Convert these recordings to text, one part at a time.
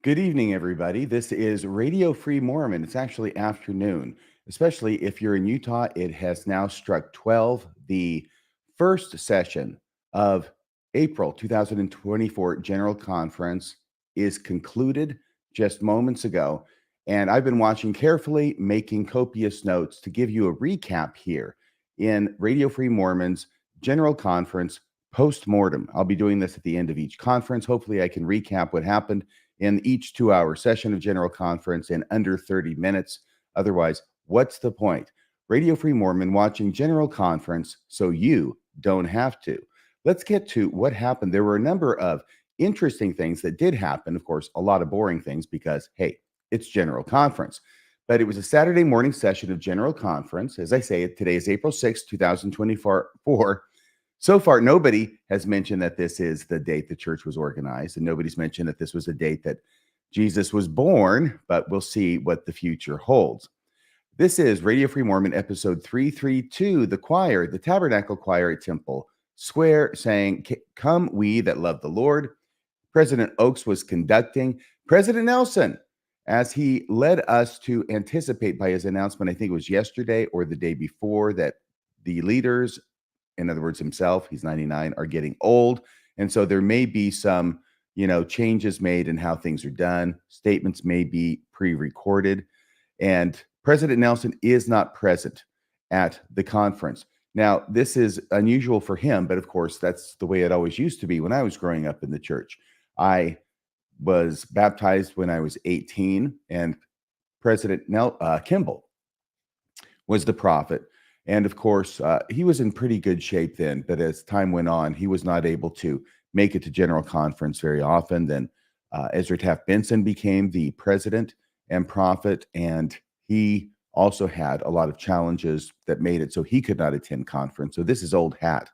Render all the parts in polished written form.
Good evening, everybody. This is Radio Free Mormon. It's actually afternoon, especially if you're in Utah. It has now struck 12. The first session of April 2024 General Conference is concluded just moments ago. And I've been watching carefully, making copious notes to give you a recap here in Radio Free Mormon's General Conference Post-Mortem. I'll be doing this at the end of each conference. Hopefully, I can recap what happened in each 2-hour session of General Conference in under 30 minutes. Otherwise, what's the point? Radio Free Mormon watching General Conference so you don't have to. Let's get to what happened. There were a number of interesting things that did happen. Of course, a lot of boring things because, hey, it's General Conference. But it was a Saturday morning session of General Conference. As I say, today is April 6th, 2024. So far, nobody has mentioned that this is the date the church was organized, and nobody's mentioned that this was a date that Jesus was born, but we'll see what the future holds. This is Radio Free Mormon, episode 332, the choir, the Tabernacle Choir at Temple Square, saying, "Come we that love the Lord." President Oaks was conducting. President Nelson, as he led us to anticipate by his announcement, I think it was yesterday or the day before, that the leaders, in other words, himself, he's 99, are getting old. And so there may be some, changes made in how things are done. Statements may be pre-recorded. And President Nelson is not present at the conference. Now, this is unusual for him, but of course, that's the way it always used to be when I was growing up in the church. I was baptized when I was 18, and President Kimball was the prophet. And of course, he was in pretty good shape then. But as time went on, he was not able to make it to General Conference very often. Then Ezra Taft Benson became the president and prophet, and he also had a lot of challenges that made it so he could not attend conference. So this is old hat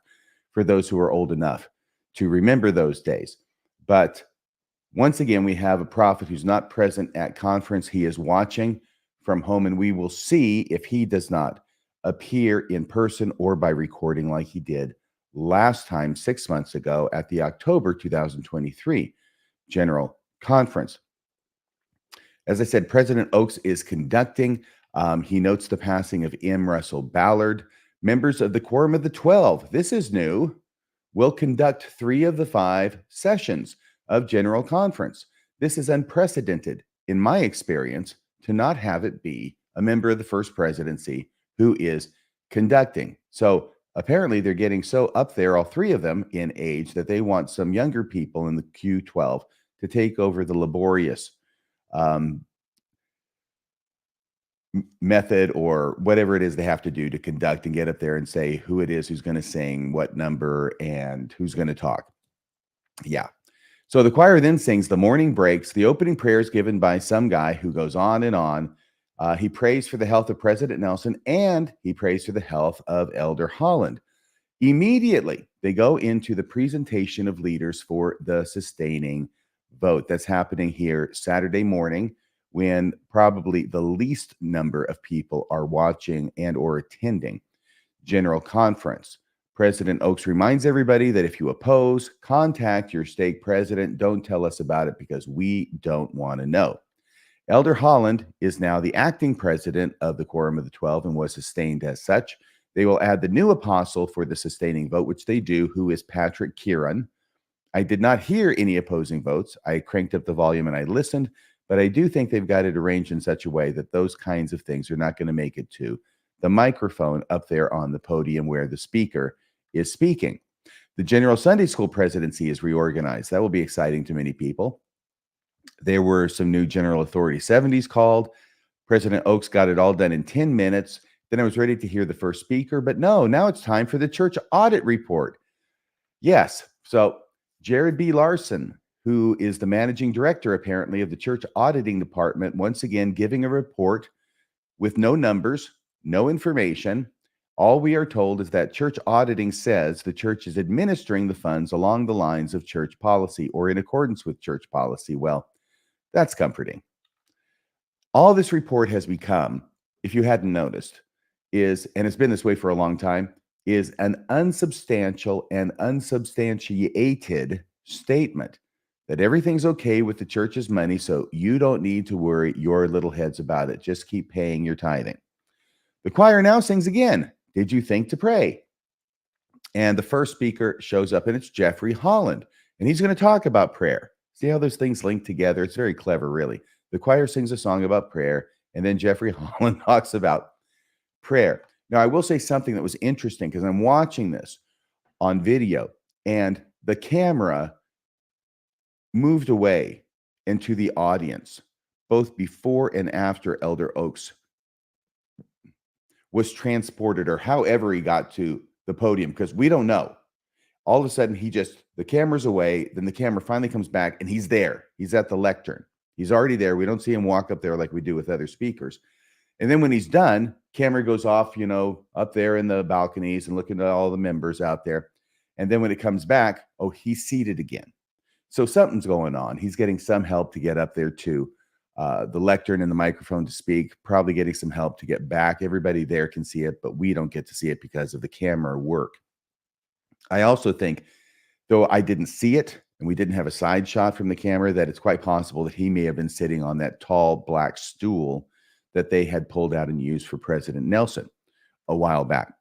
for those who are old enough to remember those days. But once again, we have a prophet who's not present at conference. He is watching from home, and we will see if he does not appear in person or by recording like he did last time 6 months ago at the October 2023 General Conference. As I said, President Oaks is conducting. He notes the passing of M. Russell Ballard. Members of the Quorum of the 12, this is new, will conduct 3 of the 5 sessions of General Conference. This is unprecedented in my experience to not have it be a member of the First Presidency who is conducting. So apparently they're getting so up there, all 3 of them in age, that they want some younger people in the Q12 to take over the laborious method or whatever it is they have to do to conduct and get up there and say who it is who's going to sing, what number, and who's going to talk. Yeah. So the choir then sings The Morning Breaks. The opening prayer is given by some guy who goes on and on. He prays for the health of President Nelson, and he prays for the health of Elder Holland. Immediately, they go into the presentation of leaders for the sustaining vote. That's happening here Saturday morning when probably the least number of people are watching and or attending General Conference. President Oaks reminds everybody that if you oppose, contact your stake president. Don't tell us about it because we don't want to know. Elder Holland is now the acting president of the Quorum of the 12 and was sustained as such. They will add the new apostle for the sustaining vote, which they do, who is Patrick Kieran. I did not hear any opposing votes. I cranked up the volume and I listened, but I do think they've got it arranged in such a way that those kinds of things are not going to make it to the microphone up there on the podium where the speaker is speaking. The General Sunday School presidency is reorganized. That will be exciting to many people. There were some new General Authority 70s called. President Oaks got it all done in 10 minutes. Then I was ready to hear the first speaker, but no, now it's time for the church audit report. Yes, so Jared B. Larson, who is the managing director, apparently, of the church auditing department, once again giving a report with no numbers, no information. All we are told is that church auditing says the church is administering the funds along the lines of church policy or in accordance with church policy. Well, that's comforting. All this report has become, if you hadn't noticed, is, and it's been this way for a long time, is an unsubstantial and unsubstantiated statement. that everything's okay with the church's money, so you don't need to worry your little heads about it. Just keep paying your tithing. The choir now sings again, Did You Think to Pray? And the first speaker shows up, and it's Jeffrey Holland, and he's going to talk about prayer. See how those things link together? It's very clever, really. The choir sings a song about prayer, and then Jeffrey Holland talks about prayer. Now, I will say something that was interesting because I'm watching this on video, and the camera moved away into the audience, both before and after Elder Oaks was transported, or however he got to the podium, because we don't know. All of a sudden, the camera's away, then the camera finally comes back, and he's there. He's at the lectern. He's already there. We don't see him walk up there like we do with other speakers. And then when he's done, camera goes off, up there in the balconies and looking at all the members out there. And then when it comes back, oh, he's seated again. So something's going on. He's getting some help to get up there to the lectern and the microphone to speak, probably getting some help to get back. Everybody there can see it, but we don't get to see it because of the camera work. I also think, though I didn't see it and we didn't have a side shot from the camera, that it's quite possible that he may have been sitting on that tall black stool that they had pulled out and used for President Nelson a while back.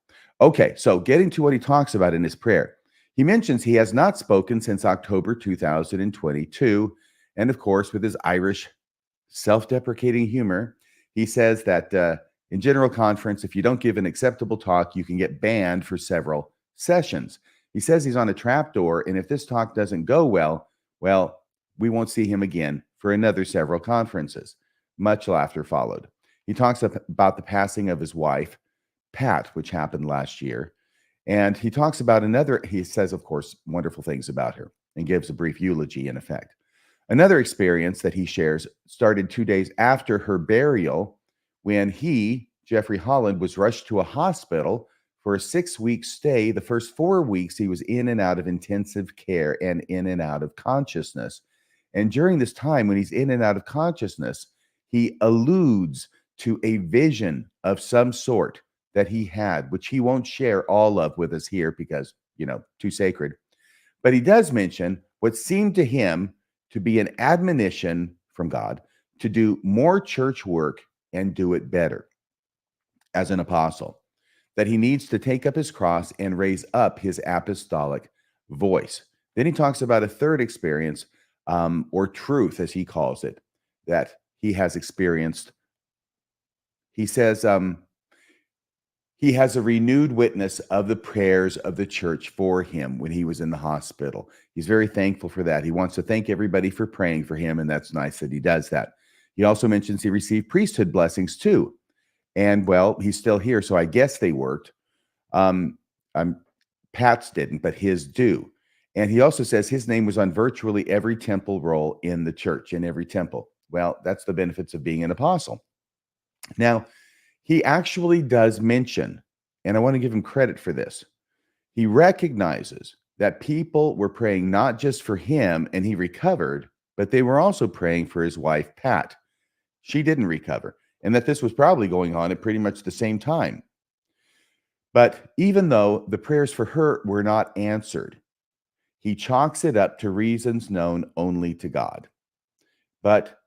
Okay, so getting to what he talks about in his prayer. He mentions he has not spoken since October 2022. And of course, with his Irish self-deprecating humor, he says that in general conference, if you don't give an acceptable talk, you can get banned for several sessions. He says he's on a trapdoor, and if this talk doesn't go well, we won't see him again for another several conferences. Much laughter followed. He talks about the passing of his wife, Pat, which happened last year. And he talks about he says, of course, wonderful things about her and gives a brief eulogy in effect. Another experience that he shares started 2 days after her burial, when he, Jeffrey Holland, was rushed to a hospital for a 6-week stay. The first 4 weeks, he was in and out of intensive care and in and out of consciousness. And during this time, when he's in and out of consciousness, he alludes to a vision of some sort that he had, which he won't share all of with us here because, too sacred. But he does mention what seemed to him to be an admonition from God to do more church work and do it better as an apostle, that he needs to take up his cross and raise up his apostolic voice. Then he talks about a third experience, or truth, as he calls it, that he has experienced. He says he has a renewed witness of the prayers of the church for him when he was in the hospital. He's very thankful for that. He wants to thank everybody for praying for him, and that's nice that he does that. He also mentions he received priesthood blessings too. And, he's still here, so I guess they worked. Pat's didn't, but his do. And he also says his name was on virtually every temple roll in the church, in every temple. Well, that's the benefits of being an apostle. Now, he actually does mention, and I want to give him credit for this, he recognizes that people were praying not just for him and he recovered, but they were also praying for his wife, Pat. She didn't recover, and that this was probably going on at pretty much the same time. But even though the prayers for her were not answered, he chalks it up to reasons known only to God. But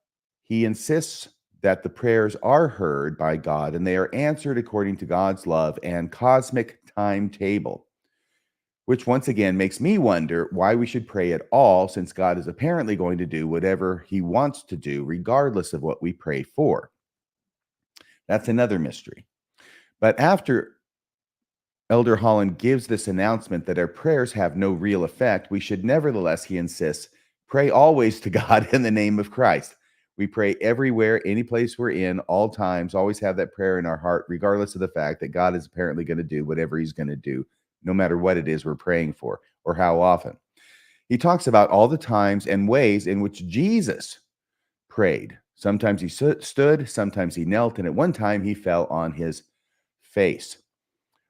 he insists that the prayers are heard by God and they are answered according to God's love and cosmic timetable, which once again makes me wonder why we should pray at all, since God is apparently going to do whatever he wants to do, regardless of what we pray for. That's another mystery. But after Elder Holland gives this announcement that our prayers have no real effect, we should nevertheless, he insists, pray always to God in the name of Christ. We pray everywhere, any place we're in, all times, always have that prayer in our heart, regardless of the fact that God is apparently going to do whatever he's going to do, no matter what it is we're praying for or how often. He talks about all the times and ways in which Jesus prayed. Sometimes he stood, sometimes he knelt, and at one time he fell on his face.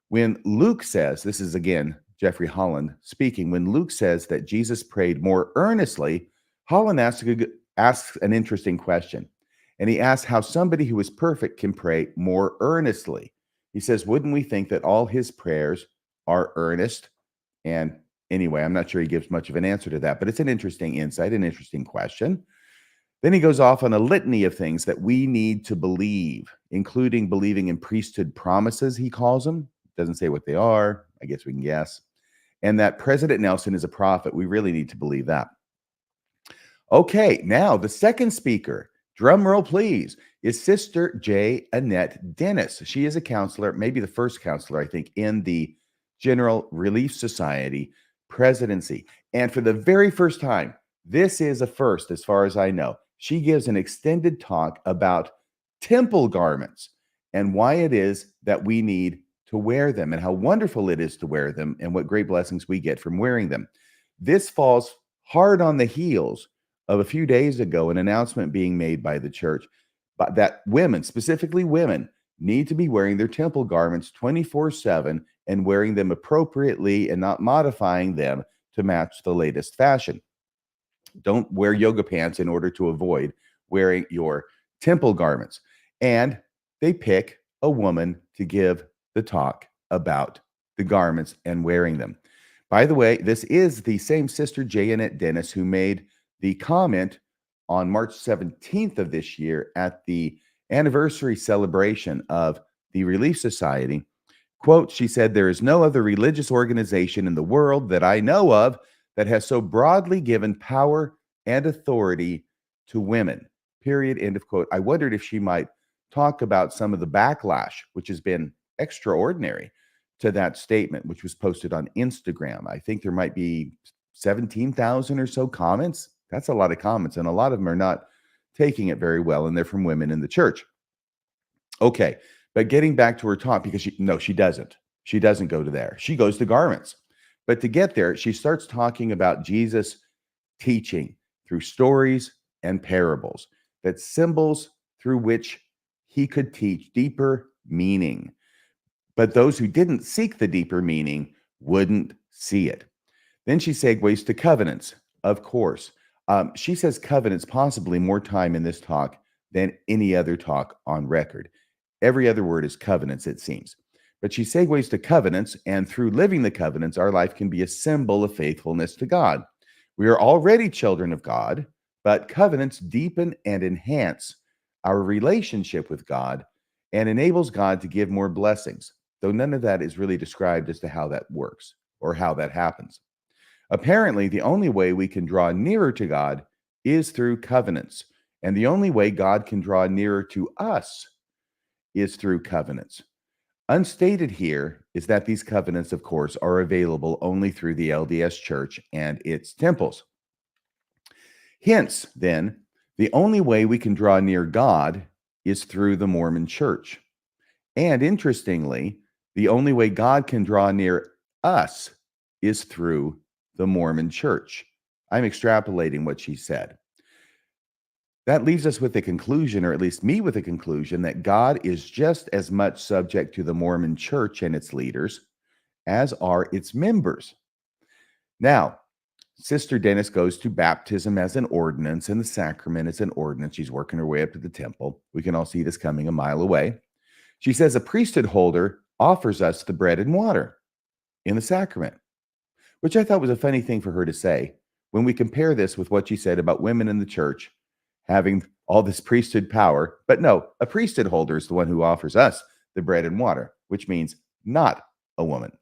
When Luke says, this is again Jeffrey Holland speaking, when Luke says that Jesus prayed more earnestly, Holland asks an interesting question. And he asks how somebody who is perfect can pray more earnestly. He says, wouldn't we think that all his prayers are earnest and Anyway, I'm not sure he gives much of an answer to that, but it's an interesting insight, an interesting question. Then he goes off on a litany of things that we need to believe, including believing in priesthood promises, he calls them. Doesn't say what they are. I guess we can guess. And that President Nelson is a prophet. We really need to believe that. Okay, now the second speaker, drum roll please, is Sister J. Annette Dennis. She is a counselor, maybe the first counselor, I think, in the General Relief Society presidency. And for the very first time, this is a first as far as I know, she gives an extended talk about temple garments and why it is that we need to wear them and how wonderful it is to wear them and what great blessings we get from wearing them. This falls hard on the heels of a few days ago, an announcement being made by the church that women, specifically women, need to be wearing their temple garments 24/7 and wearing them appropriately and not modifying them to match the latest fashion. Don't wear yoga pants in order to avoid wearing your temple garments. And they pick a woman to give the talk about the garments and wearing them. By the way, this is the same Sister J. Annette Dennis who made the comment on March 17th of this year at the anniversary celebration of the Relief Society. Quote, she said, "There is no other religious organization in the world that I know of that has so broadly given power and authority to women." Period. End of quote. I wondered if she might talk about some of the backlash, which has been extraordinary to that statement, which was posted on Instagram. I think there might be 17,000 or so comments. That's a lot of comments, and a lot of them are not taking it very well, and they're from women in the church. Okay, but getting back to her talk, because she doesn't. She doesn't go to there. She goes to garments. But to get there, she starts talking about Jesus' teaching through stories and parables, that symbols through which he could teach deeper meaning. But those who didn't seek the deeper meaning wouldn't see it. Then she segues to covenants, of course. She says covenants possibly more time in this talk than any other talk on record. Every other word is covenants, it seems. But she segues to covenants, and through living the covenants, our life can be a symbol of faithfulness to God. We are already children of God, but covenants deepen and enhance our relationship with God and enables God to give more blessings, though none of that is really described as to how that works or how that happens. Apparently, the only way we can draw nearer to God is through covenants, and the only way God can draw nearer to us is through covenants. Unstated here is that these covenants, of course, are available only through the LDS Church and its temples. Hence, then, the only way we can draw near God is through the Mormon Church. And interestingly, the only way God can draw near us is through the Mormon Church. I'm extrapolating what she said. That leaves us with the conclusion, or at least me with the conclusion, that God is just as much subject to the Mormon Church and its leaders as are its members. Now, Sister Dennis goes to baptism as an ordinance and the sacrament as an ordinance. She's working her way up to the temple. We can all see this coming a mile away. She says a priesthood holder offers us the bread and water in the sacrament, which I thought was a funny thing for her to say when we compare this with what she said about women in the church having all this priesthood power. But no, a priesthood holder is the one who offers us the bread and water, which means not a woman.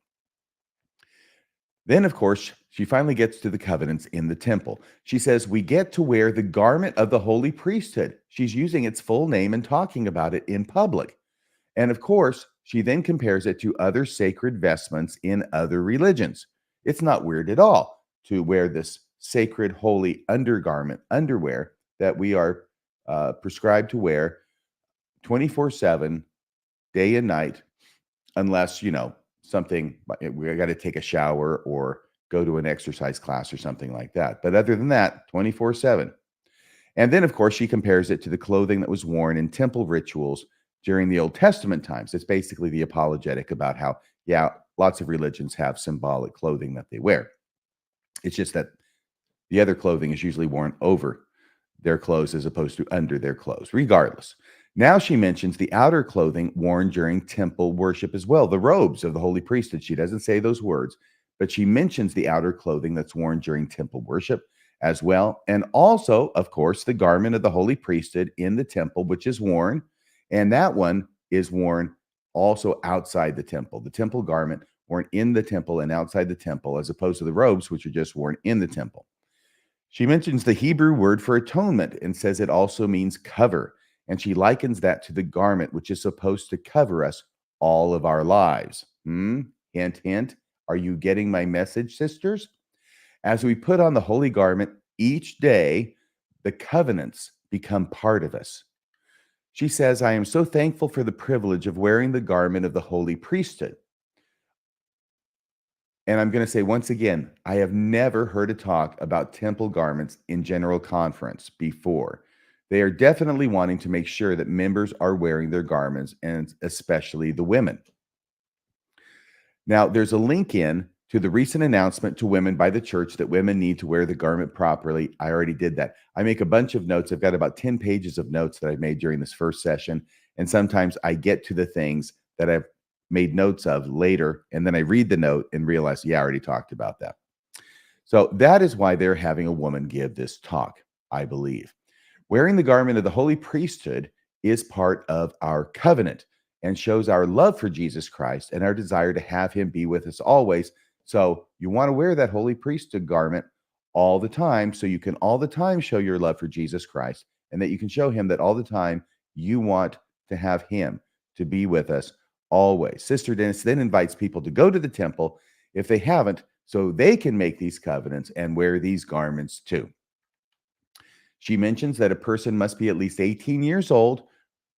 Then, of course, she finally gets to the covenants in the temple. She says, we get to wear the garment of the holy priesthood. She's using its full name and talking about it in public. And of course, she then compares it to other sacred vestments in other religions. It's not weird at all to wear this sacred, holy underwear that we are prescribed to wear 24/7, day and night, unless, something, we got to take a shower or go to an exercise class or something like that. But other than that, 24/7. And then, of course, she compares it to the clothing that was worn in temple rituals during the Old Testament times. It's basically the apologetic about how, lots of religions have symbolic clothing that they wear. It's just that the other clothing is usually worn over their clothes as opposed to under their clothes, regardless. Now she mentions the outer clothing worn during temple worship as well, the robes of the holy priesthood. She doesn't say those words, but she mentions the outer clothing that's worn during temple worship as well. And also, of course, the garment of the holy priesthood in the temple, which is worn. And that one is worn also outside the temple garment worn in the temple and outside the temple, as opposed to the robes, which are just worn in the temple. She mentions the Hebrew word for atonement and says it also means cover. And she likens that to the garment, which is supposed to cover us all of our lives. Hint, hint. Are you getting my message, sisters? As we put on the holy garment each day, the covenants become part of us. She says, I am so thankful for the privilege of wearing the garment of the holy priesthood. And I'm going to say once again, I have never heard a talk about temple garments in general conference before. They are definitely wanting to make sure that members are wearing their garments, and especially the women. Now, there's a link in to the recent announcement to women by the church that women need to wear the garment properly. I already did that. I make a bunch of notes. I've got about 10 pages of notes that I've made during this first session. And sometimes I get to the things that I've made notes of later, and then I read the note and realize, yeah, I already talked about that. So that is why they're having a woman give this talk, I believe. Wearing the garment of the holy priesthood is part of our covenant and shows our love for Jesus Christ and our desire to have him be with us always. So you want to wear that holy priesthood garment all the time, so you can all the time show your love for Jesus Christ, and that you can show him that all the time you want to have him to be with us always. Sister Dennis then invites people to go to the temple if they haven't, so they can make these covenants and wear these garments too. She mentions that a person must be at least 18 years old.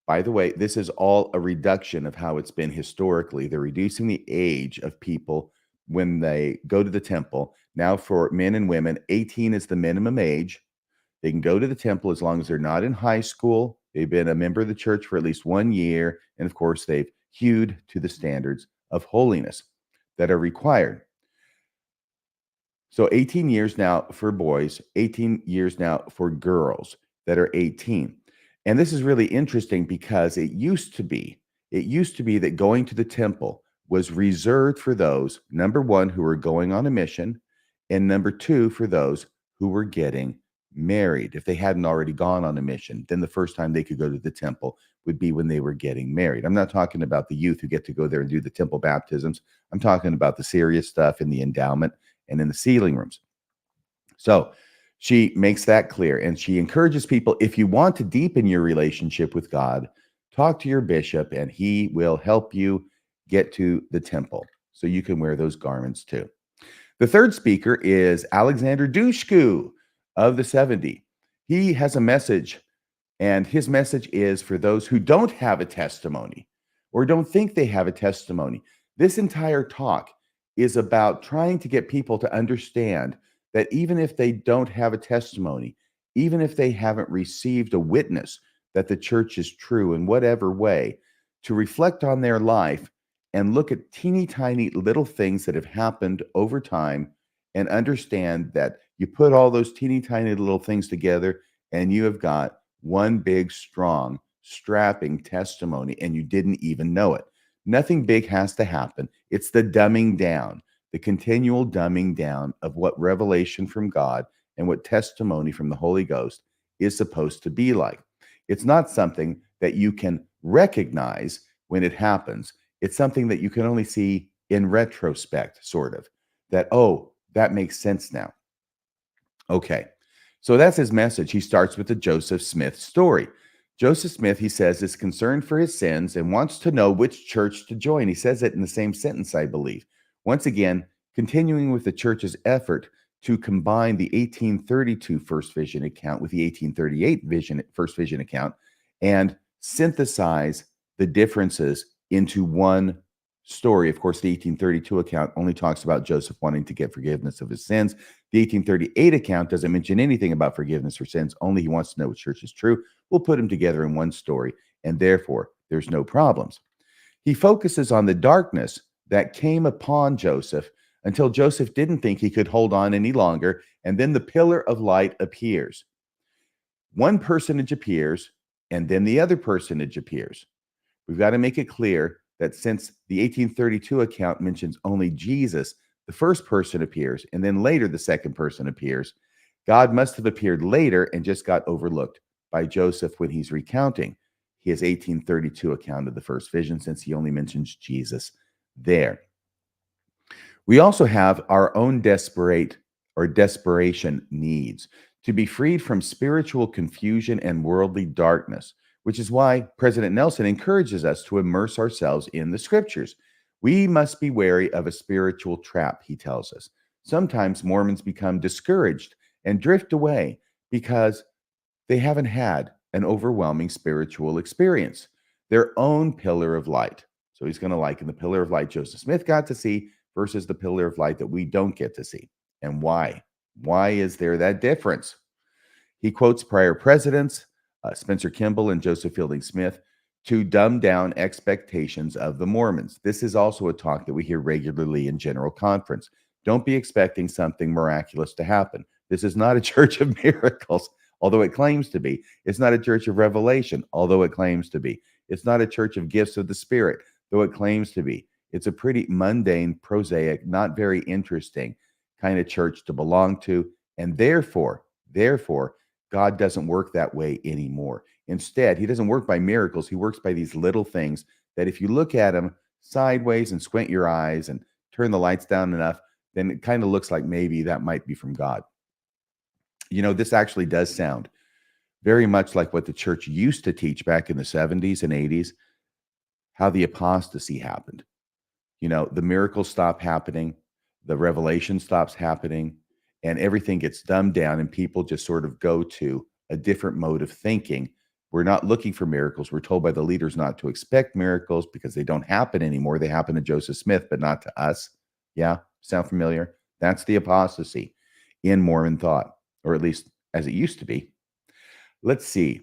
By the way, this is all a reduction of how it's been historically. They're reducing the age of people when they go to the temple. Now, for men and women, 18 is the minimum age. They can go to the temple as long as they're not in high school. They've been a member of the church for at least 1 year. And of course, they've hewed to the standards of holiness that are required. So 18 years now for boys, 18 years now for girls that are 18. And this is really interesting because it used to be that going to the temple was reserved for those, number one, who were going on a mission, and number two, for those who were getting married. If they hadn't already gone on a mission, then the first time they could go to the temple would be when they were getting married. I'm not talking about the youth who get to go there and do the temple baptisms. I'm talking about the serious stuff in the endowment and in the sealing rooms. So she makes that clear, and she encourages people, if you want to deepen your relationship with God, talk to your bishop and he will help you get to the temple so you can wear those garments too. The third speaker is Alexander Douchu of the 70. He has a message, and his message is for those who don't have a testimony or don't think they have a testimony. This entire talk is about trying to get people to understand that even if they don't have a testimony, even if they haven't received a witness that the church is true in whatever way, to reflect on their life and look at teeny tiny little things that have happened over time and understand that you put all those teeny tiny little things together and you have got one big, strong, strapping testimony, and you didn't even know it. Nothing big has to happen. It's the dumbing down, the continual dumbing down of what revelation from God and what testimony from the Holy Ghost is supposed to be like. It's not something that you can recognize when it happens. It's something that you can only see in retrospect, sort of, that, oh, that makes sense now. Okay, so that's his message. He starts with the Joseph Smith story. Joseph Smith, he says, is concerned for his sins and wants to know which church to join. He says it in the same sentence, I believe. Once again, continuing with the church's effort to combine the 1832 First Vision account with the 1838 First Vision account and synthesize the differences into one story. Of course, the 1832 account only talks about Joseph wanting to get forgiveness of his sins. The 1838 account doesn't mention anything about forgiveness for sins, only he wants to know which church is true. We'll put them together in one story, and therefore there's no problems. He focuses on the darkness that came upon Joseph until Joseph didn't think he could hold on any longer, and then the pillar of light appears. One personage appears, and then the other personage appears. We've got to make it clear that since the 1832 account mentions only Jesus, the first person appears, and then later the second person appears. God must have appeared later and just got overlooked by Joseph when he's recounting his 1832 account of the first vision, since he only mentions Jesus there. We also have our own desperation needs to be freed from spiritual confusion and worldly darkness, which is why President Nelson encourages us to immerse ourselves in the scriptures. We must be wary of a spiritual trap, he tells us. Sometimes Mormons become discouraged and drift away because they haven't had an overwhelming spiritual experience, their own pillar of light. So he's going to liken the pillar of light Joseph Smith got to see versus the pillar of light that we don't get to see. And why? Why is there that difference? He quotes prior presidents, Spencer Kimball and Joseph Fielding Smith, to dumb down expectations of the Mormons. This is also a talk that we hear regularly in General Conference. Don't be expecting something miraculous to happen. This is not a church of miracles, although it claims to be. It's not a church of revelation, although it claims to be. It's not a church of gifts of the Spirit, though it claims to be. It's a pretty mundane, prosaic, not very interesting kind of church to belong to. And therefore, God doesn't work that way anymore. Instead, he doesn't work by miracles. He works by these little things that if you look at them sideways and squint your eyes and turn the lights down enough, then it kind of looks like maybe that might be from God. You know, this actually does sound very much like what the church used to teach back in the 70s and 80s, how the apostasy happened. You know, the miracles stop happening, the revelation stops happening, and everything gets dumbed down, and people just sort of go to a different mode of thinking. We're not looking for miracles. We're told by the leaders not to expect miracles because they don't happen anymore. They happen to Joseph Smith, but not to us. Yeah, sound familiar? That's the apostasy in Mormon thought, or at least as it used to be. Let's see.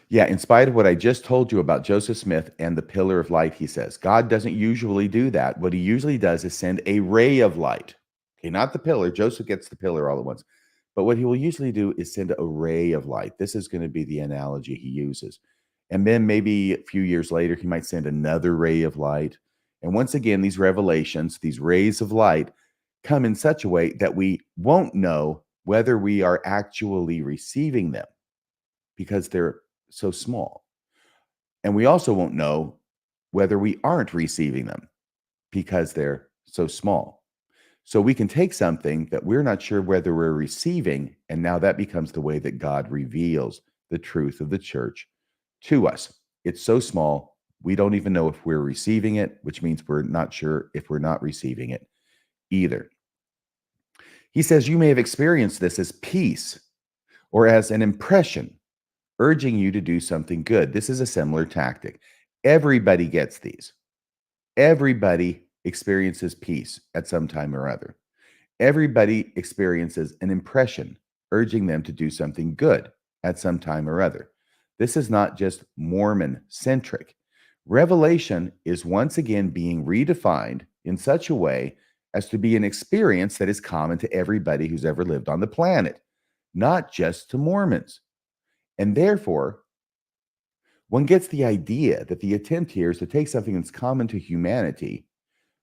Yeah, in spite of what I just told you about Joseph Smith and the pillar of light, he says, God doesn't usually do that. What he usually does is send a ray of light. Okay, not the pillar. Joseph gets the pillar all at once. But what he will usually do is send a ray of light. This is going to be the analogy he uses. And then maybe a few years later, he might send another ray of light. And once again, these revelations, these rays of light, come in such a way that we won't know whether we are actually receiving them because they're so small. And we also won't know whether we aren't receiving them because they're so small. So we can take something that we're not sure whether we're receiving, and now that becomes the way that God reveals the truth of the church to us. It's so small, we don't even know if we're receiving it, which means we're not sure if we're not receiving it either. He says you may have experienced this as peace or as an impression, urging you to do something good. This is a similar tactic. Everybody gets these. Everybody experiences peace at some time or other. Everybody experiences an impression urging them to do something good at some time or other. This is not just Mormon-centric. Revelation is once again being redefined in such a way as to be an experience that is common to everybody who's ever lived on the planet, not just to Mormons. And therefore, one gets the idea that the attempt here is to take something that's common to humanity,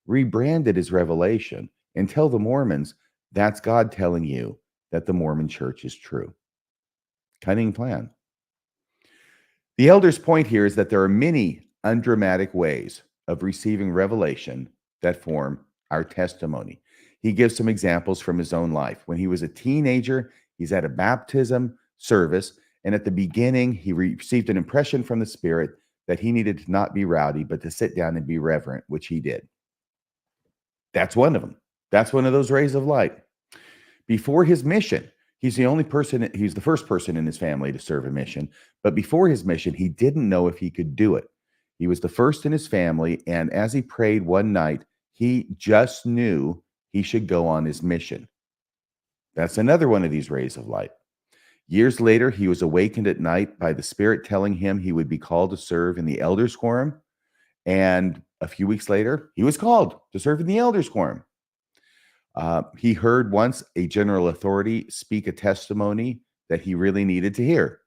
rebrand it as revelation, and tell the Mormons that's God telling you that the Mormon church is true. Cunning plan. The elder's point here is that there are many undramatic ways of receiving revelation that form our testimony. He gives some examples from his own life. When he was a teenager, he's at a baptism service, and at the beginning, he received an impression from the Spirit that he needed to not be rowdy, but to sit down and be reverent, which he did. That's one of them. That's one of those rays of light. Before his mission, he's the first person in his family to serve a mission, but before his mission, he didn't know if he could do it. He was the first in his family, and as he prayed one night, he just knew he should go on his mission. That's another one of these rays of light. Years later, he was awakened at night by the Spirit telling him he would be called to serve in the Elders' Quorum. And a few weeks later, he was called to serve in the Elders' Quorum. He heard once a general authority speak a testimony that he really needed to hear.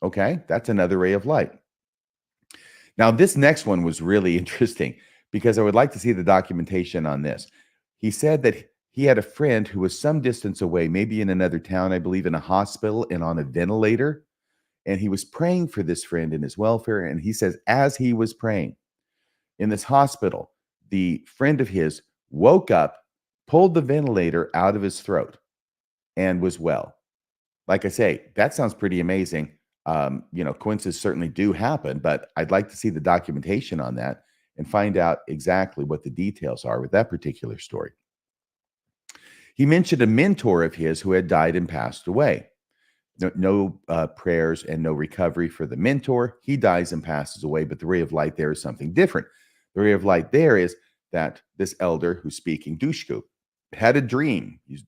Okay, that's another ray of light. Now, this next one was really interesting because I would like to see the documentation on this. He said that he had a friend who was some distance away, maybe in another town, I believe in a hospital and on a ventilator. And he was praying for this friend and his welfare. And he says, as he was praying in this hospital, the friend of his woke up, pulled the ventilator out of his throat, and was well. Like I say, that sounds pretty amazing. Coincidences certainly do happen, but I'd like to see the documentation on that and find out exactly what the details are with that particular story. He mentioned a mentor of his who had died and passed away. No prayers and no recovery for the mentor. He dies and passes away, but the ray of light there is something different. The ray of light there is that this elder who's speaking, Douchu, had a dream. He's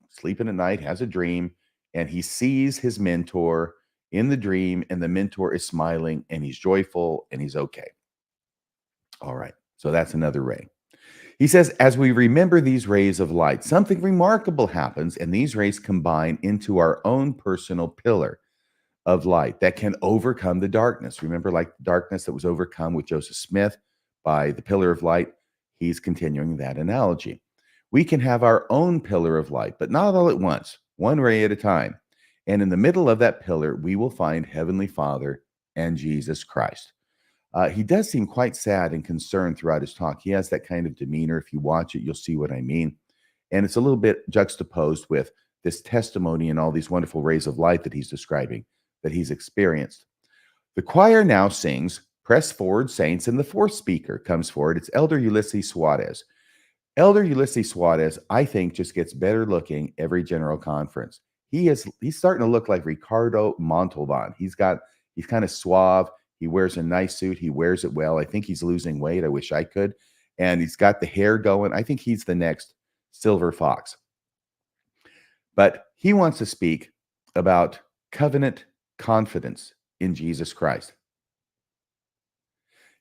sleeping at night, has a dream, and he sees his mentor in the dream, and the mentor is smiling, and he's joyful, and he's okay. All right, so that's another ray. He says, as we remember these rays of light, something remarkable happens, and these rays combine into our own personal pillar of light that can overcome the darkness. Remember, like the darkness that was overcome with Joseph Smith by the pillar of light? He's continuing that analogy. We can have our own pillar of light, but not all at once, one ray at a time. And in the middle of that pillar, we will find Heavenly Father and Jesus Christ. He does seem quite sad and concerned throughout his talk. He has that kind of demeanor. If you watch it, you'll see what I mean. And it's a little bit juxtaposed with this testimony and all these wonderful rays of light that he's describing, that he's experienced. The choir now sings, Press Forward, Saints, and the fourth speaker comes forward. It's Elder Ulisses Soares. Elder Ulisses Soares, I think, just gets better looking every general conference. He's starting to look like Ricardo Montalban. He's kind of suave. He wears a nice suit. He wears it well. I think he's losing weight. I wish I could. And he's got the hair going. I think he's the next Silver Fox. But he wants to speak about covenant confidence in Jesus Christ.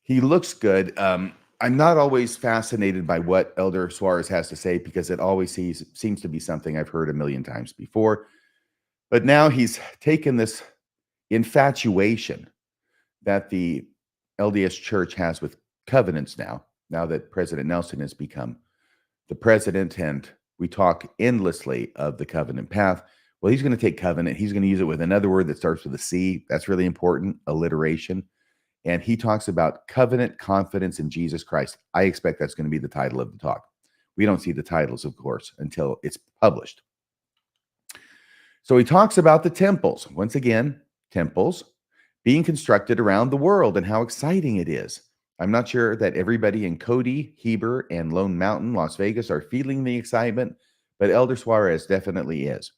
He looks good. I'm not always fascinated by what Elder Soares has to say because it always seems to be something I've heard a million times before. But now he's taken this infatuation that the LDS Church has with covenants now that President Nelson has become the president, and we talk endlessly of the covenant path. Well, he's going to take covenant. He's going to use it with another word that starts with a C. That's really important, alliteration. And he talks about covenant confidence in Jesus Christ. I expect that's going to be the title of the talk. We don't see the titles, of course, until it's published. So he talks about the temples. Once again, temples being constructed around the world and how exciting it is. I'm not sure that everybody in Cody, Heber, and Lone Mountain, Las Vegas are feeling the excitement, but Elder Soares definitely is.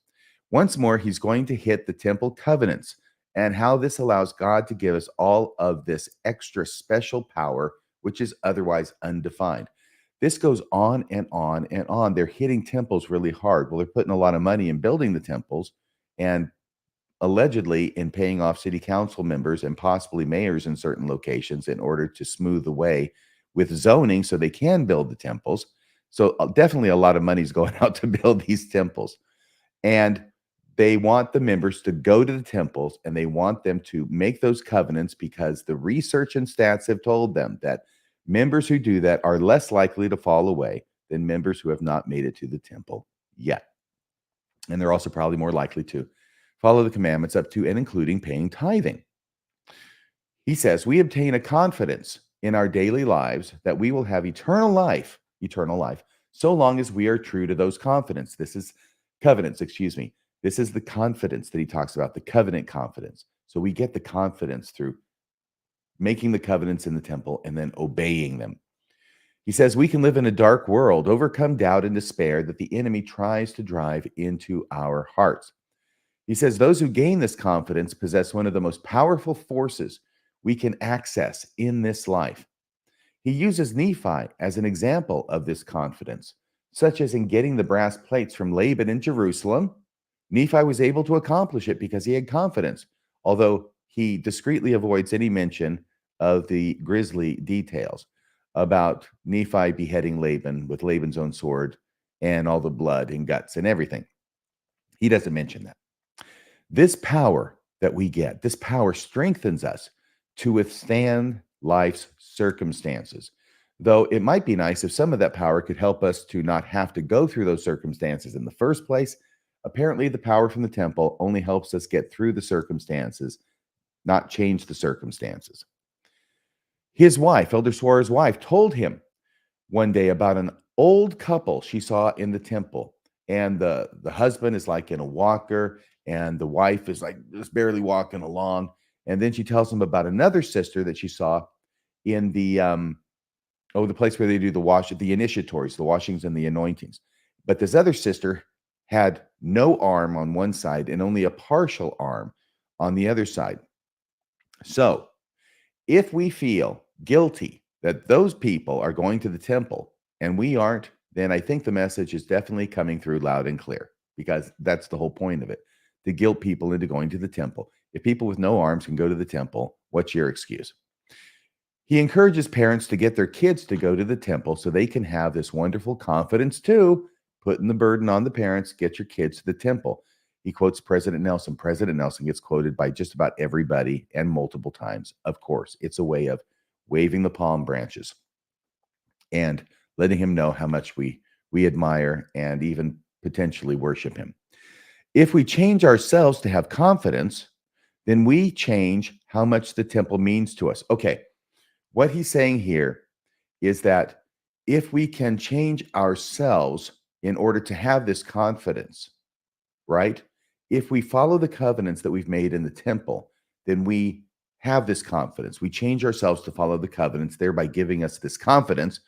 Once more, he's going to hit the temple covenants and how this allows God to give us all of this extra special power, which is otherwise undefined. This goes on and on and on. They're hitting temples really hard. Well, they're putting a lot of money in building the temples and allegedly in paying off city council members and possibly mayors in certain locations in order to smooth the way with zoning so they can build the temples. So definitely a lot of money is going out to build these temples. And they want the members to go to the temples and they want them to make those covenants because the research and stats have told them that members who do that are less likely to fall away than members who have not made it to the temple yet. And they're also probably more likely to follow the commandments up to and including paying tithing. He says, we obtain a confidence in our daily lives that we will have eternal life, so long as we are true to those covenants. This is the confidence that he talks about, the covenant confidence. So we get the confidence through making the covenants in the temple and then obeying them. He says we can live in a dark world, overcome doubt and despair that the enemy tries to drive into our hearts. He says those who gain this confidence possess one of the most powerful forces we can access in this life. He uses Nephi as an example of this confidence, such as in getting the brass plates from Laban in Jerusalem. Nephi was able to accomplish it because he had confidence, although he discreetly avoids any mention of the grisly details about Nephi beheading Laban with Laban's own sword and all the blood and guts and everything. He doesn't mention that. This power that we get, this power strengthens us to withstand life's circumstances. Though it might be nice if some of that power could help us to not have to go through those circumstances in the first place. Apparently, the power from the temple only helps us get through the circumstances, not change the circumstances. His wife, Elder Soares' wife, told him one day about an old couple she saw in the temple. And the husband is like in a walker, and the wife is like just barely walking along. And then she tells him about another sister that she saw in the place where they do the initiatories, the washings and the anointings. But this other sister had no arm on one side and only a partial arm on the other side. So if we feel guilty that those people are going to the temple and we aren't, then I think the message is definitely coming through loud and clear, because that's the whole point of it, to guilt people into going to the temple. If people with no arms can go to the temple, what's your excuse? He encourages parents to get their kids to go to the temple so they can have this wonderful confidence too, putting the burden on the parents, get your kids to the temple. He quotes President Nelson. President Nelson gets quoted by just about everybody and multiple times. Of course, it's a way of waving the palm branches and letting him know how much we admire and even potentially worship him. If we change ourselves to have confidence, then we change how much the temple means to us. Okay, what he's saying here is that if we can change ourselves in order to have this confidence, right? If we follow the covenants that we've made in the temple, then we have this confidence. We change ourselves to follow the covenants, thereby giving us this confidence.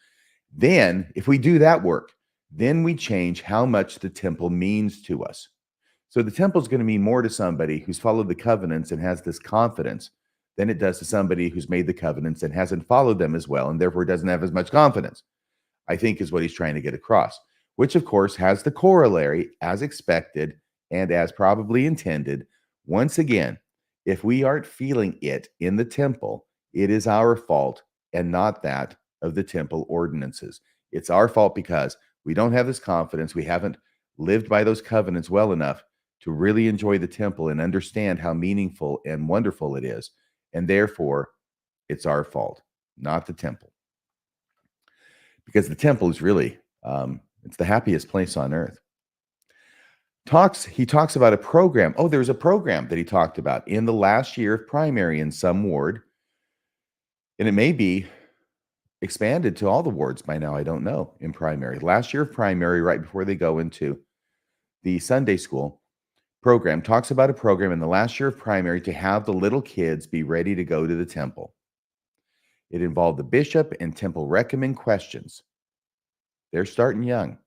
Then, if we do that work, then we change how much the temple means to us. So the temple is going to mean more to somebody who's followed the covenants and has this confidence than it does to somebody who's made the covenants and hasn't followed them as well, and therefore doesn't have as much confidence, I think is what he's trying to get across, which of course has the corollary, as expected and as probably intended. Once again, if we aren't feeling it in the temple, it is our fault and not that of the temple ordinances. It's our fault because we don't have this confidence. We haven't lived by those covenants well enough to really enjoy the temple and understand how meaningful and wonderful it is. And therefore, it's our fault, not the temple. Because the temple is really, it's the happiest place on earth. He talks about a program. Oh, there's a program that he talked about in the last year of primary in some ward. And it may be expanded to all the wards by now. I don't know, in primary. Last year of primary, right before they go into the Sunday school program, talks about a program in the last year of primary to have the little kids be ready to go to the temple. It involved the bishop and temple recommend questions. They're starting young.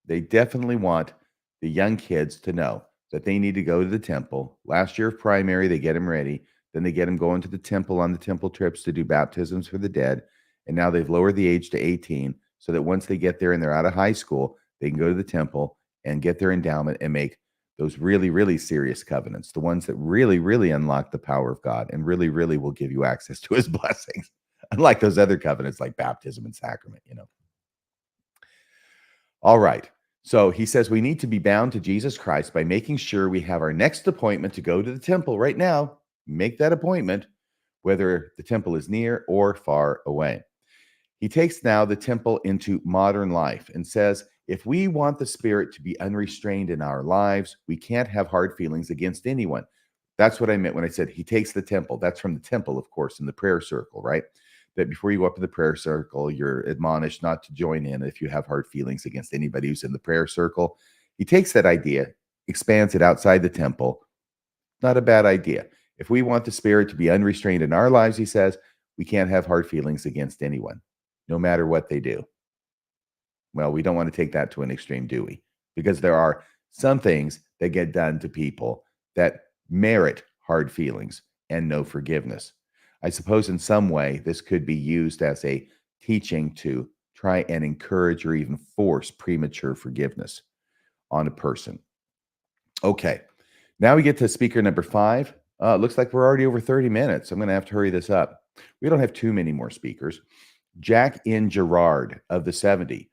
They definitely want the young kids to know that they need to go to the temple. Last year of primary, they get them ready. Then they get them going to the temple on the temple trips to do baptisms for the dead. And now they've lowered the age to 18 so that once they get there and they're out of high school, they can go to the temple and get their endowment and make those really, really serious covenants, the ones that really, really unlock the power of God and really, really will give you access to his blessings. Unlike those other covenants like baptism and sacrament, All right. So he says we need to be bound to Jesus Christ by making sure we have our next appointment to go to the temple right now. Make that appointment, whether the temple is near or far away. He takes now the temple into modern life and says, if we want the Spirit to be unrestrained in our lives, we can't have hard feelings against anyone. That's what I meant when I said he takes the temple. That's from the temple, of course, in the prayer circle, right? That before you go up to the prayer circle, you're admonished not to join in if you have hard feelings against anybody who's in the prayer circle. He takes that idea, expands it outside the temple. Not a bad idea. If we want the Spirit to be unrestrained in our lives, he says, we can't have hard feelings against anyone, no matter what they do. Well, we don't want to take that to an extreme, do we? Because there are some things that get done to people that merit hard feelings and no forgiveness. I suppose in some way this could be used as a teaching to try and encourage or even force premature forgiveness on a person. Okay, now we get to speaker number 5. It looks like we're already over 30 minutes. I'm going to have to hurry this up. We don't have too many more speakers. Jack in Gerard of the 70.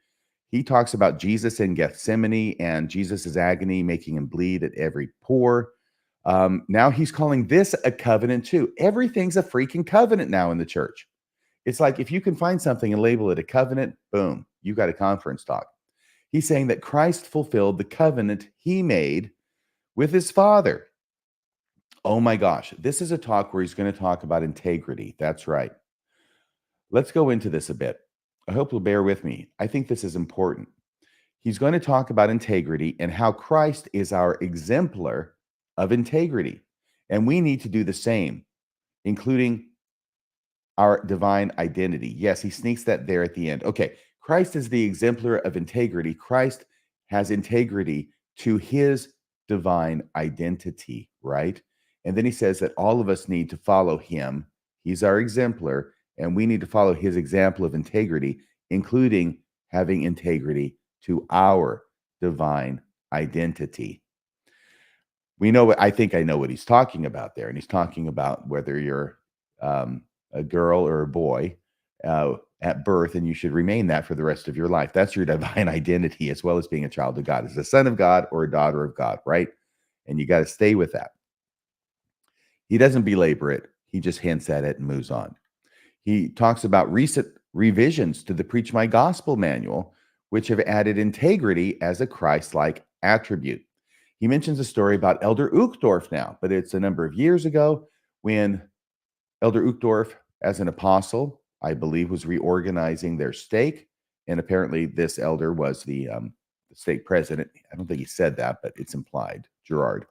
He talks about Jesus in Gethsemane and Jesus's agony, making him bleed at every pore. Now he's calling this a covenant too. Everything's a freaking covenant now in the church. It's like if you can find something and label it a covenant, boom, you got a conference talk. He's saying that Christ fulfilled the covenant he made with his Father. Oh my gosh, this is a talk where he's going to talk about integrity. That's right. Let's go into this a bit. I hope you'll bear with me. I think this is important. He's going to talk about integrity and how Christ is our exemplar of integrity. And we need to do the same, including our divine identity. Yes, he sneaks that there at the end. Okay, Christ is the exemplar of integrity. Christ has integrity to his divine identity, right? And then he says that all of us need to follow him. He's our exemplar, and we need to follow his example of integrity, including having integrity to our divine identity. We know what I think I know what he's talking about there. And he's talking about whether you're a girl or a boy at birth, and you should remain that for the rest of your life. That's your divine identity, as well as being a child of God, as a son of God or a daughter of God, right? And you got to stay with that. He doesn't belabor it. He just hints at it and moves on. He talks about recent revisions to the Preach My Gospel manual, which have added integrity as a Christ-like attribute. He mentions a story about Elder Uchtdorf now, but it's a number of years ago when Elder Uchtdorf, as an apostle, I believe, was reorganizing their stake. And apparently this elder was the stake president. I don't think he said that, but it's implied, Gerard.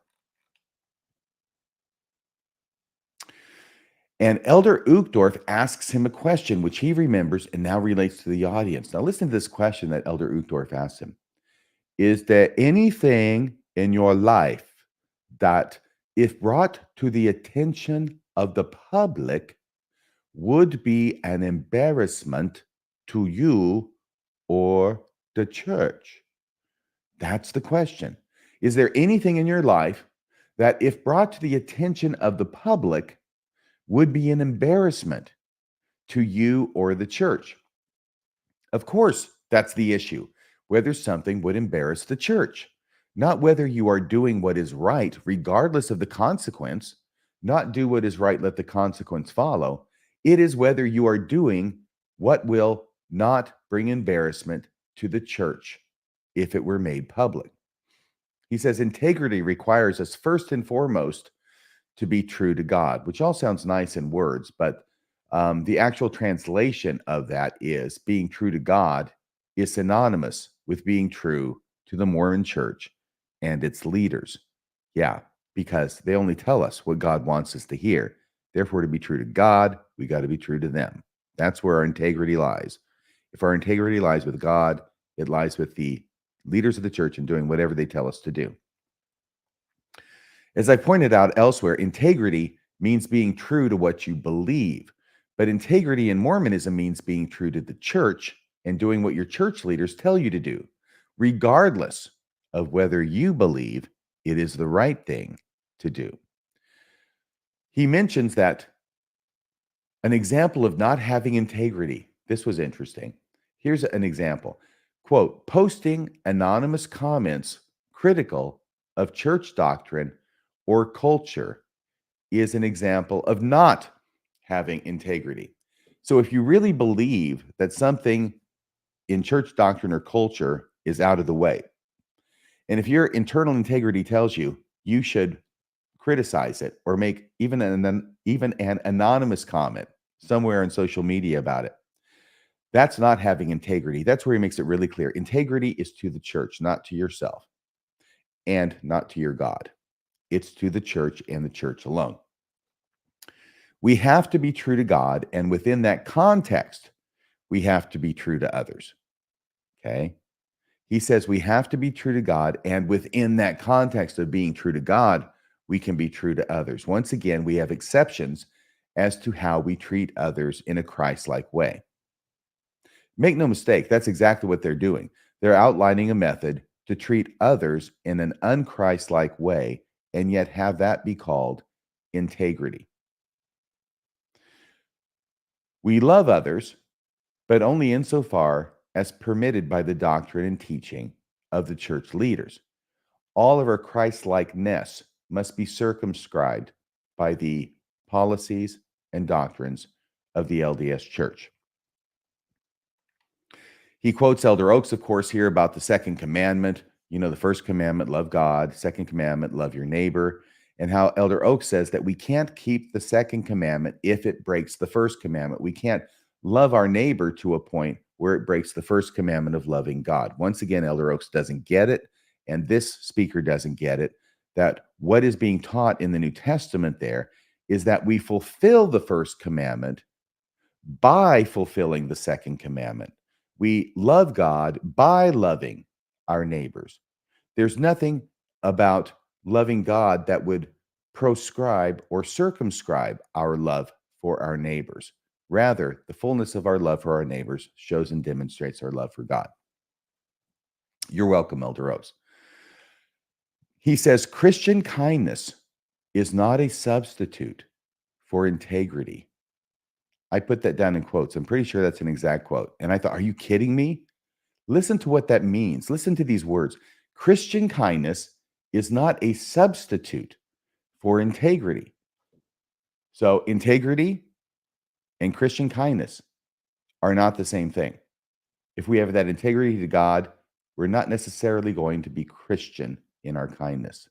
And Elder Uchtdorf asks him a question, which he remembers and now relates to the audience. Now listen to this question that Elder Uchtdorf asks him. Is there anything in your life that, if brought to the attention of the public, would be an embarrassment to you or the church? That's the question. Is there anything in your life that, if brought to the attention of the public, would be an embarrassment to you or the church? Of course, that's the issue. Whether something would embarrass the church, not whether you are doing what is right, regardless of the consequence. Not do what is right, let the consequence follow. It is whether you are doing what will not bring embarrassment to the church if it were made public. He says integrity requires us first and foremost to be true to God, which all sounds nice in words, but the actual translation of that is being true to God is synonymous with being true to the Mormon church and its leaders. Yeah, because they only tell us what God wants us to hear. Therefore, to be true to God, we got to be true to them. That's where our integrity lies. If our integrity lies with God, it lies with the leaders of the church and doing whatever they tell us to do. As I pointed out elsewhere, integrity means being true to what you believe. But integrity in Mormonism means being true to the church and doing what your church leaders tell you to do, regardless of whether you believe it is the right thing to do. He mentions that an example of not having integrity. This was interesting. Here's an example. Quote, posting anonymous comments critical of church doctrine or culture is an example of not having integrity. So if you really believe that something in church doctrine or culture is out of the way, and if your internal integrity tells you you should criticize it or make even an anonymous comment somewhere on social media about it, that's not having integrity. That's where he makes it really clear. Integrity is to the church, not to yourself and not to your God. It's to the church and the church alone. We have to be true to God, and within that context, we have to be true to others. Okay? He says we have to be true to God, and within that context of being true to God, we can be true to others. Once again, we have exceptions as to how we treat others in a Christ-like way. Make no mistake, that's exactly what they're doing. They're outlining a method to treat others in an un-Christ-like way, and yet have that be called integrity. We love others, but only insofar as permitted by the doctrine and teaching of the church leaders. All of our Christ-likeness must be circumscribed by the policies and doctrines of the LDS Church. He quotes Elder Oaks, of course, here about the second commandment. You know, the first commandment, love God. Second commandment, love your neighbor. And how Elder Oaks says that we can't keep the second commandment if it breaks the first commandment. We can't love our neighbor to a point where it breaks the first commandment of loving God. Once again, Elder Oaks doesn't get it, and this speaker doesn't get it, that what is being taught in the New Testament there is that we fulfill the first commandment by fulfilling the second commandment. We love God by loving our neighbors. There's nothing about loving God that would proscribe or circumscribe our love for our neighbors. Rather, the fullness of our love for our neighbors shows and demonstrates our love for God. You're welcome, Elder Oaks. He says, Christian kindness is not a substitute for integrity. I put that down in quotes. I'm pretty sure that's an exact quote. And I thought, are you kidding me? Listen to what that means. Listen to these words. Christian kindness is not a substitute for integrity. So integrity and Christian kindness are not the same thing. If we have that integrity to God, we're not necessarily going to be Christian in our kindness.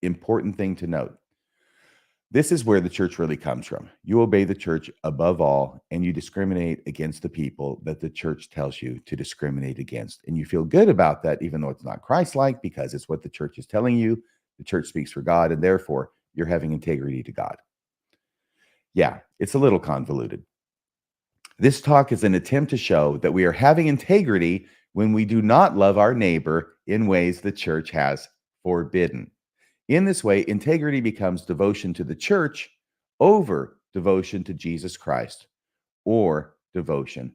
Important thing to note. This is where the church really comes from. You obey the church above all, and you discriminate against the people that the church tells you to discriminate against. And you feel good about that, even though it's not Christ-like, because it's what the church is telling you. The church speaks for God, and therefore you're having integrity to God. Yeah, it's a little convoluted. This talk is an attempt to show that we are having integrity when we do not love our neighbor in ways the church has forbidden. In this way, integrity becomes devotion to the church over devotion to Jesus Christ or devotion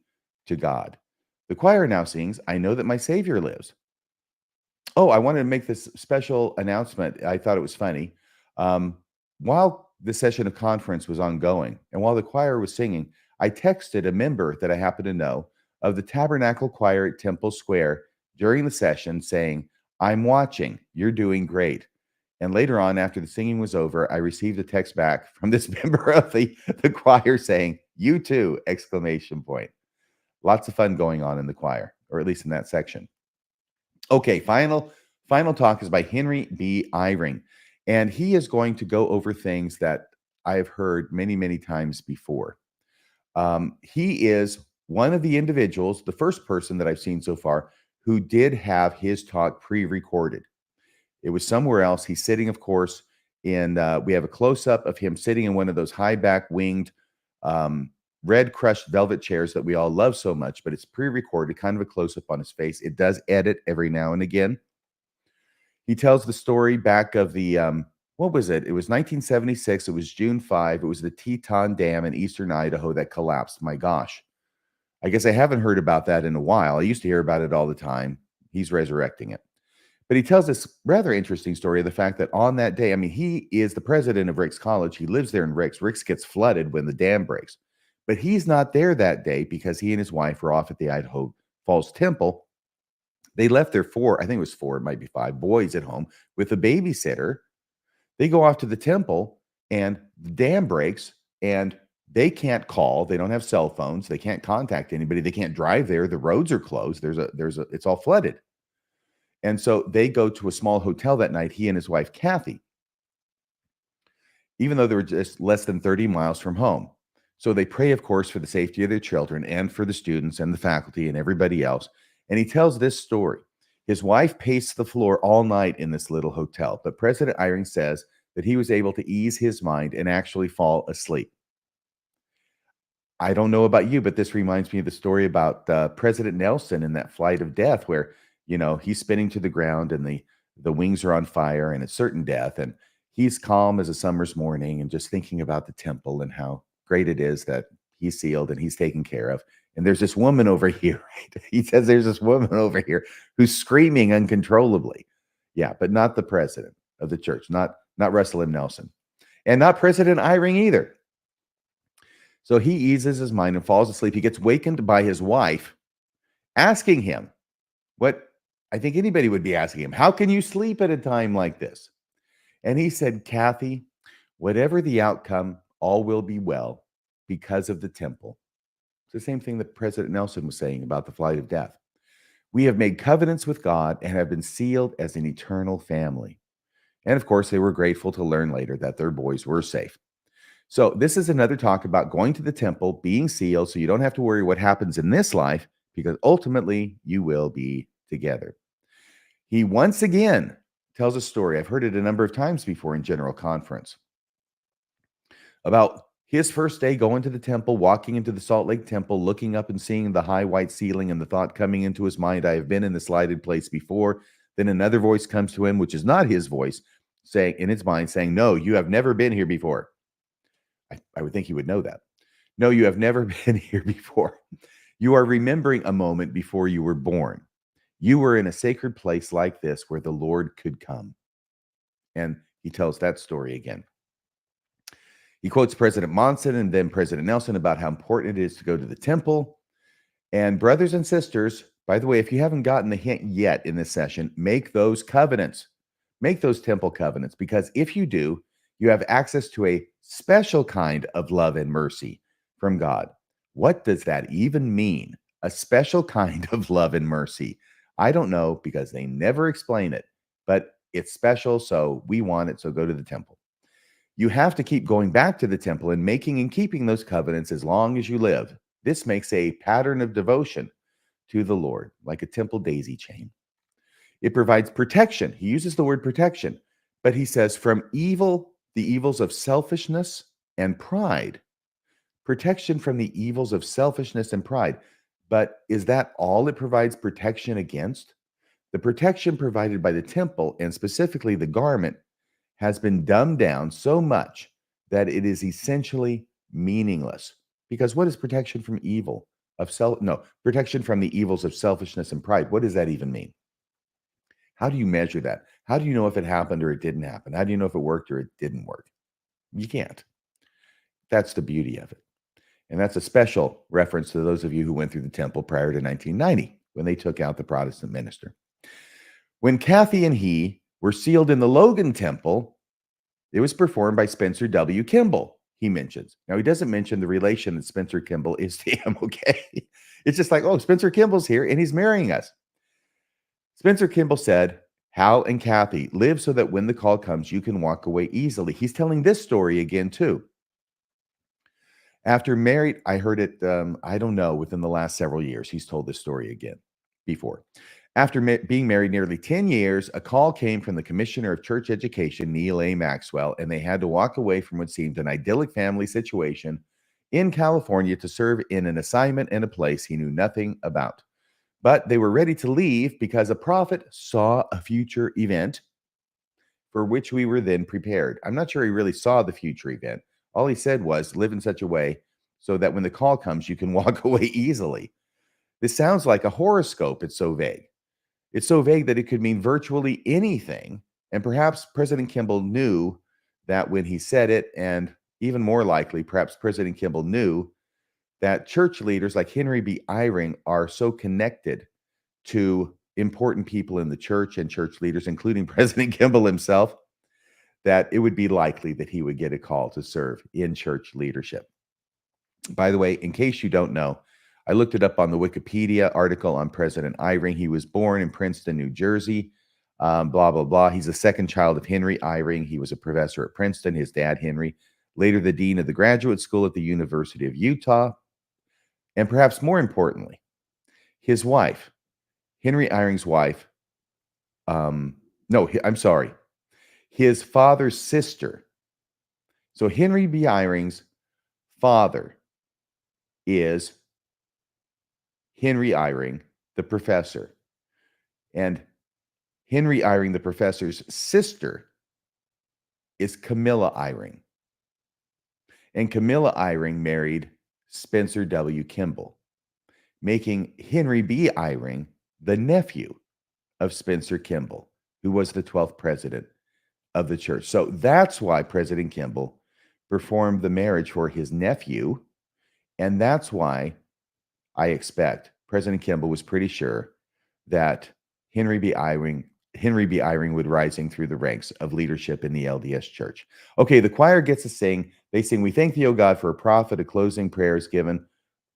to God. The choir now sings, I know that my Savior lives. Oh, I wanted to make this special announcement. I thought it was funny. While the session of conference was ongoing and while the choir was singing, I texted a member that I happen to know of the Tabernacle Choir at Temple Square during the session saying, I'm watching, you're doing great. And later on, after the singing was over, I received a text back from this member of the choir saying, you too, exclamation point. Lots of fun going on in the choir, or at least in that section. Okay, final talk is by Henry B. Eyring. And he is going to go over things that I've heard many, many times before. He is one of the individuals, the first person that I've seen so far, who did have his talk pre-recorded. It was somewhere else. He's sitting, of course, in, we have a close-up of him sitting in one of those high-back winged red crushed velvet chairs that we all love so much, but it's pre-recorded, kind of a close-up on his face. It does edit every now and again. He tells the story back of the, what was it? It was 1976. It was June 5. It was the Teton Dam in eastern Idaho that collapsed. My gosh. I guess I haven't heard about that in a while. I used to hear about it all the time. He's resurrecting it. But he tells this rather interesting story of the fact that on that day, I mean, he is the president of Ricks College. He lives there in Ricks. Ricks gets flooded when the dam breaks. But he's not there that day because he and his wife were off at the Idaho Falls Temple. They left their I think it was 4, it might be 5 boys at home with a babysitter. They go off to the temple and the dam breaks and they can't call. They don't have cell phones. They can't contact anybody. They can't drive there. The roads are closed. It's all flooded. And so they go to a small hotel that night, he and his wife, Kathy, even though they were just less than 30 miles from home. So they pray, of course, for the safety of their children and for the students and the faculty and everybody else. And he tells this story. His wife paced the floor all night in this little hotel, but President Eyring says that he was able to ease his mind and actually fall asleep. I don't know about you, but this reminds me of the story about President Nelson in that flight of death where, you know, he's spinning to the ground and the wings are on fire and it's certain death. And he's calm as a summer's morning and just thinking about the temple and how great it is that he's sealed and he's taken care of. And there's this woman over here, right? He says there's this woman over here who's screaming uncontrollably. Yeah, but not the president of the church, not Russell M. Nelson, and not President Eyring either. So he eases his mind and falls asleep. He gets wakened by his wife asking him what I think anybody would be asking him, how can you sleep at a time like this? And he said, Kathy, whatever the outcome, all will be well because of the temple. It's the same thing that President Nelson was saying about the flight of death. We have made covenants with God and have been sealed as an eternal family. And of course, they were grateful to learn later that their boys were safe. So, this is another talk about going to the temple, being sealed, so you don't have to worry what happens in this life, because ultimately you will be together. He once again tells a story. I've heard it a number of times before in General Conference about his first day going to the temple, walking into the Salt Lake Temple, looking up and seeing the high white ceiling, and the thought coming into his mind, I have been in this lighted place before. Then another voice comes to him, which is not his voice, saying in his mind, saying, no, you have never been here before. I would think he would know that. No, you have never been here before. You are remembering a moment before you were born. You were in a sacred place like this where the Lord could come. And he tells that story again. He quotes President Monson and then President Nelson about how important it is to go to the temple. And brothers and sisters, by the way, if you haven't gotten the hint yet in this session, make those covenants. Make those temple covenants, because if you do, you have access to a special kind of love and mercy from God. What does that even mean? A special kind of love and mercy. I don't know, because they never explain it, but it's special, so we want it, so go to the temple. You have to keep going back to the temple and making and keeping those covenants as long as you live. This makes a pattern of devotion to the Lord, like a temple daisy chain. It provides protection. He uses the word protection, but he says from evil, the evils of selfishness and pride. Protection from the evils of selfishness and pride. But is that all it provides protection against? The protection provided by the temple, and specifically the garment, has been dumbed down so much that it is essentially meaningless. Because what is protection from evil of protection from the evils of selfishness and pride? What does that even mean? How do you measure that? How do you know if it happened or it didn't happen? How do you know if it worked or it didn't work? You can't. That's the beauty of it. And that's a special reference to those of you who went through the temple prior to 1990, when they took out the Protestant minister. When Kathy and he were sealed in the Logan Temple, it was performed by Spencer W. Kimball, he mentions. Now, he doesn't mention the relation that Spencer Kimball is to him, okay? It's just like, oh, Spencer Kimball's here and he's marrying us. Spencer Kimball said, Hal and Kathy live so that when the call comes, you can walk away easily. He's telling this story again, too. After married, I heard it, I don't know, within the last several years. He's told this story again before. After being married nearly 10 years, a call came from the Commissioner of Church Education, Neil A. Maxwell, and they had to walk away from what seemed an idyllic family situation in California to serve in an assignment in a place he knew nothing about. But they were ready to leave because a prophet saw a future event for which we were then prepared. I'm not sure he really saw the future event. All he said was, live in such a way so that when the call comes, you can walk away easily. This sounds like a horoscope. It's so vague. It's so vague that it could mean virtually anything. And perhaps President Kimball knew that when he said it, and even more likely, perhaps President Kimball knew that church leaders like Henry B. Eyring are so connected to important people in the church and church leaders, including President Kimball himself, that it would be likely that he would get a call to serve in church leadership. By the way, in case you don't know, I looked it up on the Wikipedia article on President Eyring. He was born in Princeton, New Jersey, blah, blah, blah. He's the second child of Henry Eyring. He was a professor at Princeton, his dad, Henry, later the dean of the graduate school at the University of Utah. And perhaps more importantly, his wife, Henry Eyring's wife, his father's sister. So Henry B. Eyring's father is Henry Eyring, the professor. And Henry Eyring, the professor's sister, is Camilla Eyring. And Camilla Eyring married Spencer W. Kimball, making Henry B. Eyring the nephew of Spencer Kimball, who was the 12th president of the church. So that's why President Kimball performed the marriage for his nephew. And that's why I expect President Kimball was pretty sure that Henry B. Eyring Henry B. Eyring would rising through the ranks of leadership in the LDS Church. Okay, the choir gets to sing. They sing, "We thank thee, O God, for a prophet." A closing prayer is given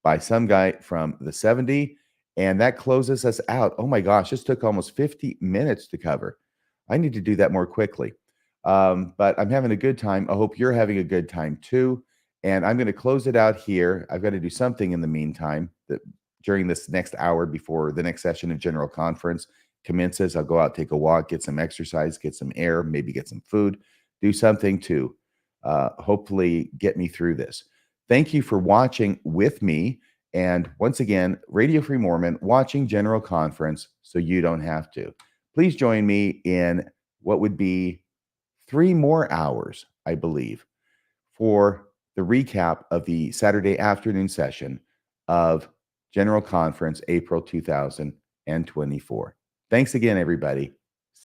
by some guy from the 70, and that closes us out. Oh my gosh, this took almost 50 minutes to cover. I need to do that more quickly. But I'm having a good time. I hope you're having a good time too. And I'm going to close it out here. I've got to do something in the meantime that during this next hour before the next session of General Conference commences. I'll go out, take a walk, get some exercise, get some air, maybe get some food, do something to hopefully get me through this. Thank you for watching with me. And once again, Radio Free Mormon, watching General Conference so you don't have to. Please join me in what would be 3 more hours, I believe, for the recap of the Saturday afternoon session of General Conference, April 2024. Thanks again, everybody.